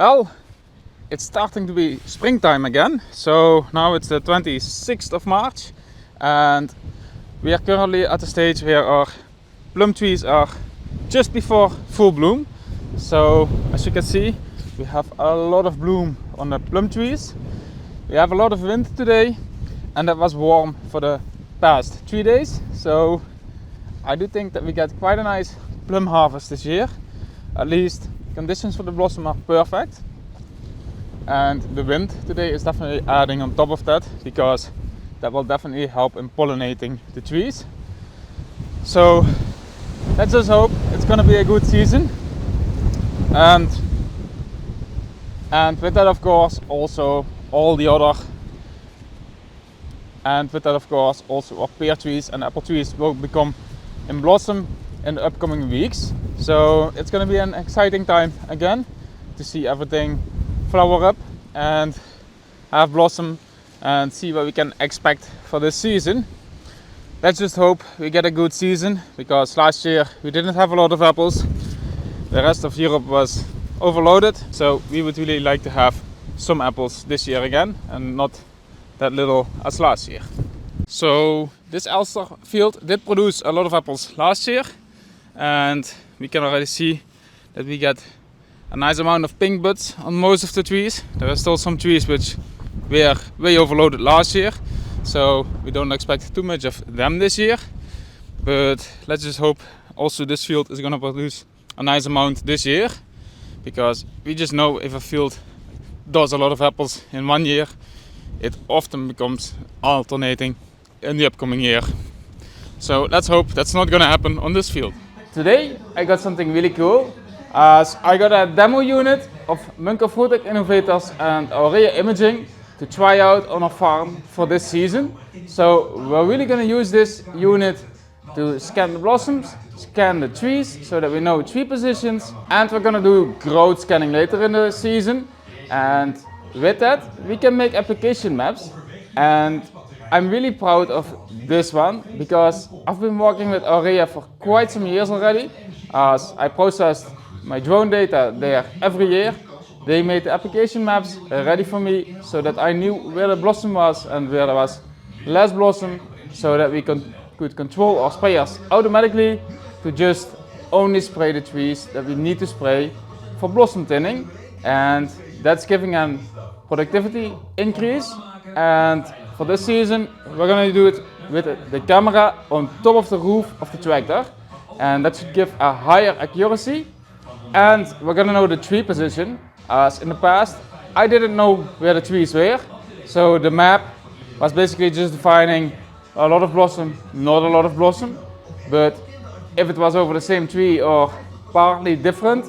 Well, it's starting to be springtime again. So now it's the 26th of March and we are currently at the stage where our plum trees are just before full bloom. So as you can see, we have a lot of bloom on the plum trees. We have a lot of wind today and it was warm for the past 3 days. So I do think that we get quite a nice plum harvest this year. At least conditions for the blossom are perfect. And the wind today is definitely adding on top of that, because that will definitely help in pollinating the trees. So let's just hope it's gonna be a good season. And with that of course also our pear trees and apple trees will become in blossom in the upcoming weeks. So it's gonna be an exciting time again to see everything flower up and have blossom and see what we can expect for this season. Let's just hope we get a good season, because last year we didn't have a lot of apples. The rest of Europe was overloaded, so we would really like to have some apples this year again and not that little as last year. So this Elster field did produce a lot of apples last year, and we can already see that we get a nice amount of pink buds on most of the trees. There are still some trees which were way overloaded last year, so we don't expect too much of them this year. But let's just hope also this field is gonna produce a nice amount this year, because we just know if a field does a lot of apples in 1 year, it often becomes alternating in the upcoming year. So let's hope that's not gonna happen on this field. Today I got something really cool. As I got a demo unit of Munckhof Food Innovators and Aurea imaging to try out on our farm for this season. So we're really going to use this unit to scan the blossoms, scan the trees so that we know tree positions, and we're going to do growth scanning later in the season. And with that we can make application maps, and I'm really proud of this one because I've been working with Aurea for quite some years already, as I processed my drone data there every year. They made the application maps ready for me so that I knew where the blossom was and where there was less blossom, so that we could control our sprayers automatically to just only spray the trees that we need to spray for blossom thinning. And that's giving a productivity increase. And for this season we're going to do it with the camera on top of the roof of the tractor, and that should give a higher accuracy. And we're gonna know the tree position, as in the past I didn't know where the trees were. So the map was basically just defining a lot of blossom, not a lot of blossom. But if it was over the same tree or partly different,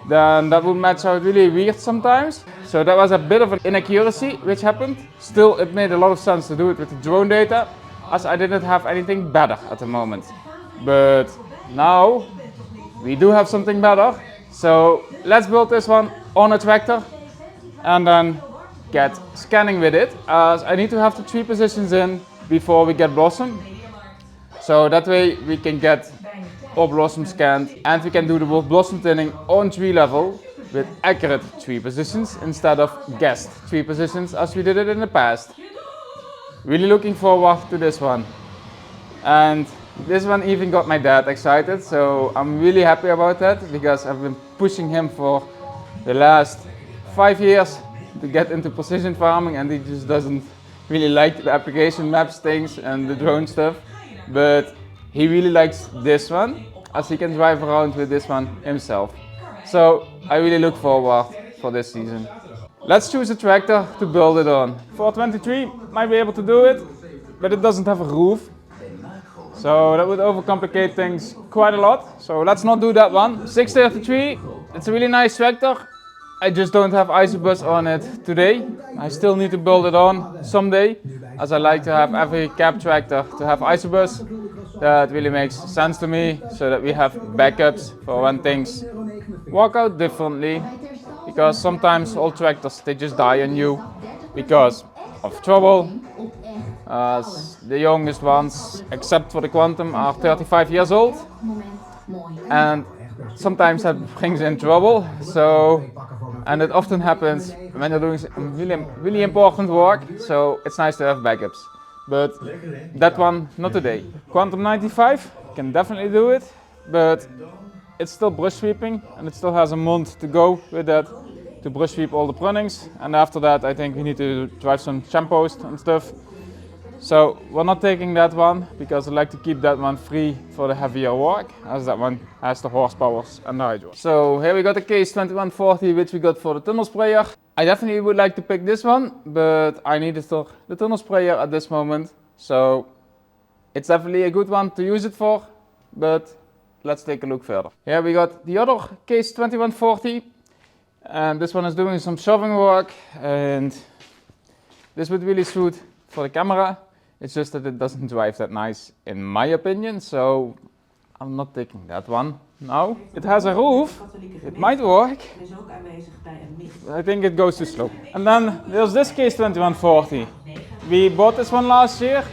then that would match out really weird sometimes. So that was a bit of an inaccuracy which happened. Still, it made a lot of sense to do it with the drone data, as I didn't have anything better at the moment. But now we do have something better. So let's build this one on a tractor and then get scanning with it, as I need to have the tree positions in before we get blossom. So that way we can get our blossom scanned and we can do the blossom thinning on tree level with accurate tree positions instead of guessed tree positions as we did it in the past. Really looking forward to this one. And this one even got my dad excited, so I'm really happy about that, because I've been pushing him for the last 5 years to get into precision farming, and he just doesn't really like the application maps things and the drone stuff. But he really likes this one, as he can drive around with this one himself. So I really look forward for this season. Let's choose a tractor to build it on. 423 might be able to do it, but it doesn't have a roof. So that would overcomplicate things quite a lot. So let's not do that one. 633, it's a really nice tractor. I just don't have isobus on it today. I still need to build it on someday, as I like to have every cab tractor to have isobus. That really makes sense to me, so that we have backups for when things work out differently. Because sometimes old tractors, they just die on you because of trouble. The youngest ones, except for the Quantum, are 35 years old, and sometimes that brings in trouble. So And it often happens when you're doing some really important work, so it's nice to have backups. But that one, not today. Quantum 95, can definitely do it, but it's still brush sweeping and it still has a month to go with that to brush sweep all the prunnings. And after that, I think we need to drive some shampoos and stuff. So we're not taking that one because I like to keep that one free for the heavier work, as that one has the horsepowers and the hydro. So here we got the case 2140, which we got for the tunnel sprayer. I definitely would like to pick this one, but I needed for the tunnel sprayer at this moment. So it's definitely a good one to use it for, but let's take a look further. Here we got the other case 2140, and this one is doing some shoving work, and this would really suit for the camera. It's just that it doesn't drive that nice in my opinion, so I'm not taking that one now. It has a roof, it might work. I think it goes too slow. And then there's this case 2140. We bought this one last year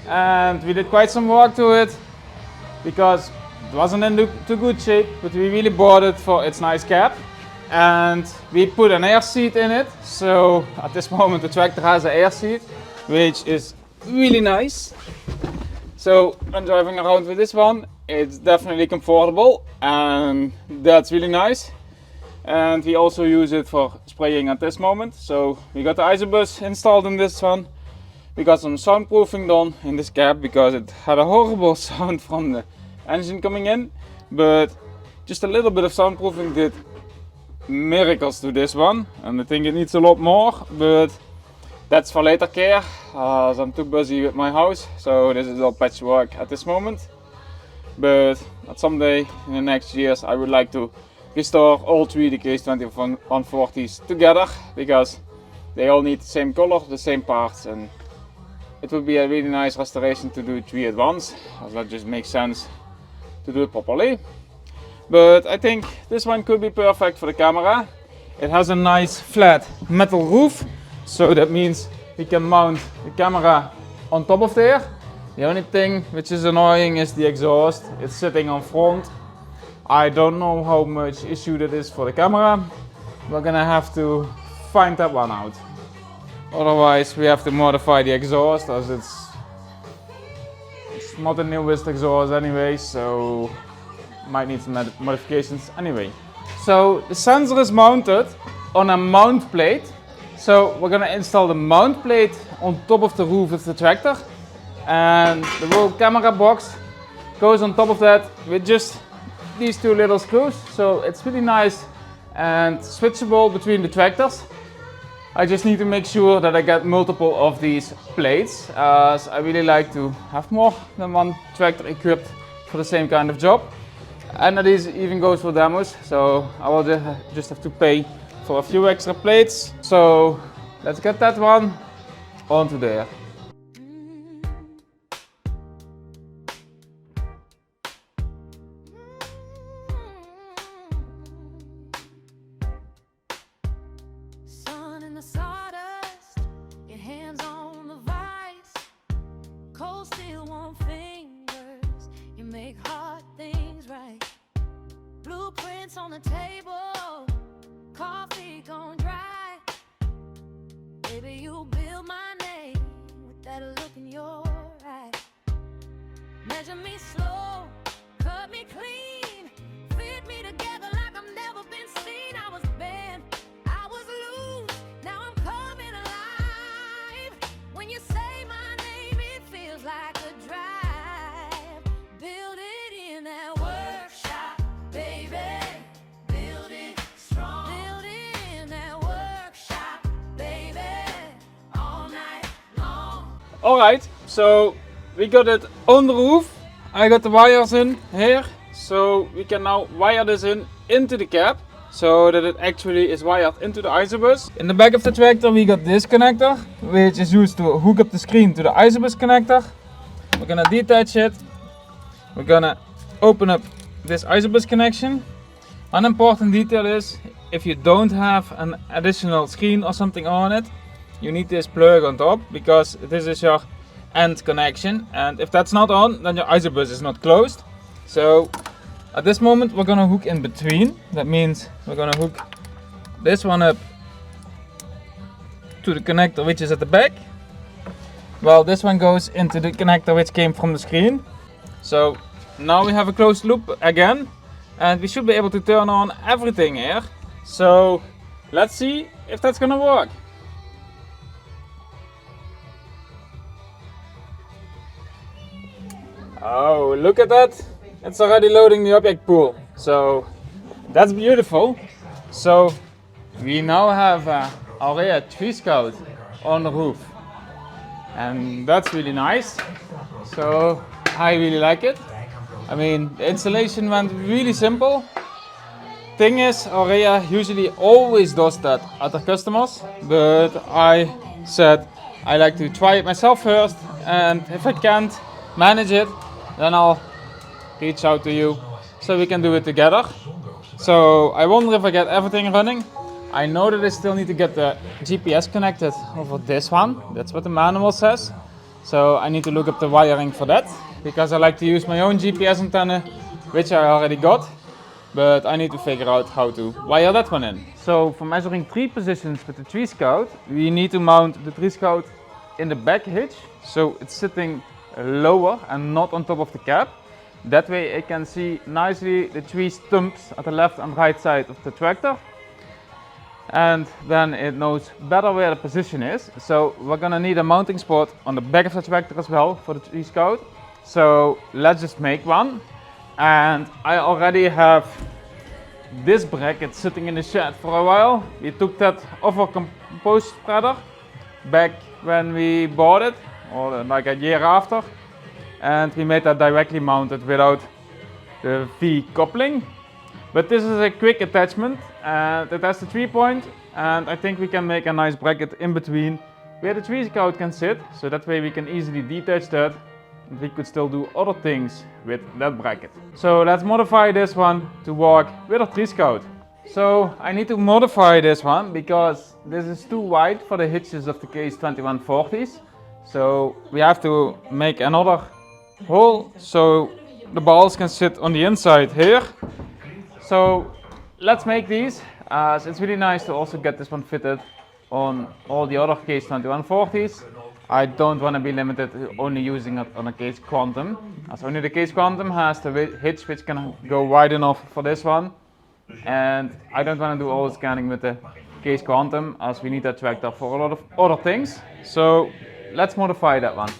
and we did quite some work to it because it wasn't in too good shape, but we really bought it for its nice cap. And we put an air seat in it, so at this moment the tractor has an air seat, which is really nice. So I'm driving around with this one. It's definitely comfortable and that's really nice. And we also use it for spraying at this moment. So we got the isobus installed in this one. We got some soundproofing done in this cab because it had a horrible sound from the engine coming in. But just a little bit of soundproofing did miracles to this one. And I think it needs a lot more, but that's for later care, as I'm too busy with my house, so this is all patchwork at this moment. But at some day in the next years I would like to restore all three the case 2140s together, because they all need the same color, the same parts, and it would be a really nice restoration to do three at once, as that just makes sense to do it properly. But I think this one could be perfect for the camera. It has a nice flat metal roof. So that means we can mount the camera on top of there. The only thing which is annoying is the exhaust. It's sitting on front. I don't know how much issue that is for the camera. We're gonna have to find that one out. Otherwise we have to modify the exhaust, as it's not the newest exhaust anyway, so might need some modifications anyway. So the sensor is mounted on a mount plate. So we're gonna install the mount plate on top of the roof of the tractor, and the whole camera box goes on top of that with just these two little screws. So it's really nice and switchable between the tractors. I just need to make sure that I get multiple of these plates, as I really like to have more than one tractor equipped for the same kind of job. And that even goes for demos, so I will just have to pay for a few extra plates. So let's get that one onto there. Sun in the sawdust, your hands on the vice, cold steel warm fingers, you make hard things right. Blueprints on the table, coffee gone dry. Baby, you build my name with that look in your eye. Measure me slow, cut me clean, fit me together like I've never been seen. I was bent, I was loose, now I'm coming alive. When you say my name, it feels like a drive. Build it in that workshop, baby. Alright, so we got it on the roof. I got the wires in here, so we can now wire this into the cab, so that it actually is wired into the isobus. In the back of the tractor we got this connector, which is used to hook up the screen to the isobus connector. We're gonna detach it. We're gonna open up this isobus connection. An important detail is, if you don't have an additional screen or something on it, you need this plug on top, because this is your end connection, and if that's not on, then your isobus is not closed. So at this moment we're gonna hook in between. That means we're gonna hook this one up to the connector which is at the back. Well, this one goes into the connector which came from the screen. So now we have a closed loop again, and we should be able to turn on everything here. So let's see if that's gonna work. Oh, look at that. It's already loading the object pool. So that's beautiful. So we now have Aurea Treescout on the roof. And that's really nice. So I really like it. I mean, the installation went really simple. Thing is, Aurea usually always does that at their customers, but I said I like to try it myself first, and if I can't manage it, then I'll reach out to you so we can do it together. So I wonder if I get everything running. I know that I still need to get the GPS connected over this one. That's what the manual says. So I need to look up the wiring for that, because I like to use my own GPS antenna, which I already got. But I need to figure out how to wire that one in. So for measuring tree positions with the Treescout, we need to mount the Treescout in the back hitch. So it's sitting lower and not on top of the cab. That way I can see nicely the tree stumps at the left and right side of the tractor. And then it knows better where the position is. So we're gonna need a mounting spot on the back of the tractor as well for the Treescout. So let's just make one. And I already have this bracket sitting in the shed for a while. We took that off our compost spreader back when we bought it, or like a year after. And we made that directly mounted without the V coupling. But this is a quick attachment, and it has the 3-point, and I think we can make a nice bracket in between where the Treescout can sit, so that way we can easily detach that. And we could still do other things with that bracket. So let's modify this one to work with a Treescout. So I need to modify this one because this is too wide for the hitches of the case 2140s. So we have to make another hole so the balls can sit on the inside here. So let's make these. So it's really nice to also get this one fitted on all the other case 2140s. I don't want to be limited to only using it on a case Quantum, as only the case Quantum has the hitch which can go wide enough for this one, and I don't want to do all the scanning with the case Quantum, as we need that tractor for a lot of other things. So let's modify that one.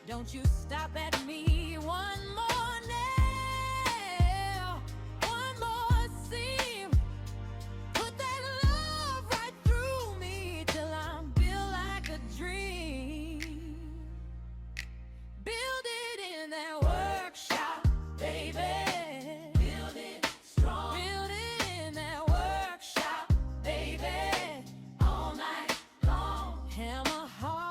Don't you stop at me. One more nail, one more seam. Put that love right through me till I'm built like a dream. Build it in that workshop, baby. Build it strong. Build it in that workshop, baby. All night long. Hammer hard.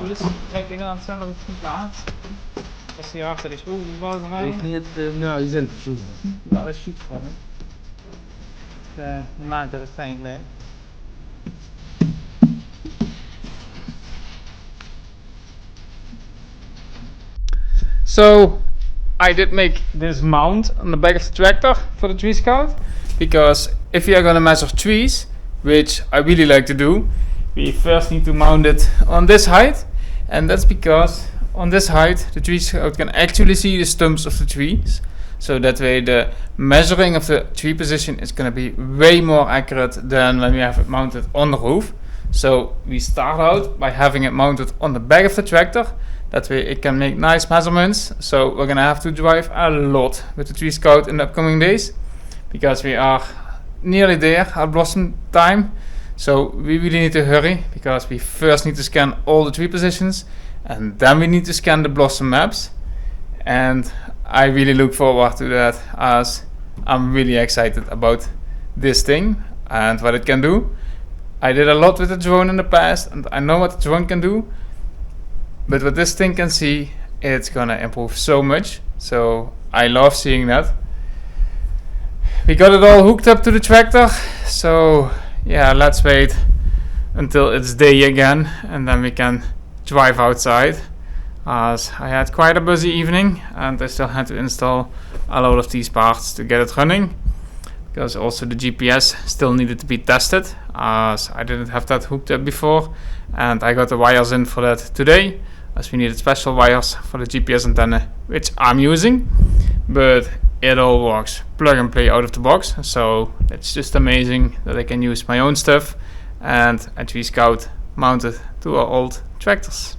Dus kijk, ik denk dat het zelf goed plaats. Als die achter is, wat gaan Weet niet, nou, die zijn dat is goed voor hem. De maand het zijn leeg. So I did make this mount on the back of the tractor for the Treescout, because if we are gonna measure trees, which I really like to do, we first need to mount it on this height, and that's because on this height the Treescout can actually see the stumps of the trees, so that way the measuring of the tree position is gonna be way more accurate than when we have it mounted on the roof. So we start out by having it mounted on the back of the tractor. That way it can make nice measurements. So we're gonna have to drive a lot with the Treescout in the upcoming days, because we are nearly there at blossom time. So we really need to hurry, because we first need to scan all the tree positions, and then we need to scan the blossom maps. And I really look forward to that, as I'm really excited about this thing and what it can do. I did a lot with the drone in the past, and I know what the drone can do. But what this thing can see, it's gonna improve so much. So I love seeing that. We got it all hooked up to the tractor. So yeah, let's wait until it's day again, and then we can drive outside. As I had quite a busy evening, and I still had to install a lot of these parts to get it running. Because also the GPS still needed to be tested, as I didn't have that hooked up before. And I got the wires in for that today, as we needed special wires for the GPS antenna, which I'm using. But it all works plug and play out of the box, so it's just amazing that I can use my own stuff and a Treescout mounted to our old tractors.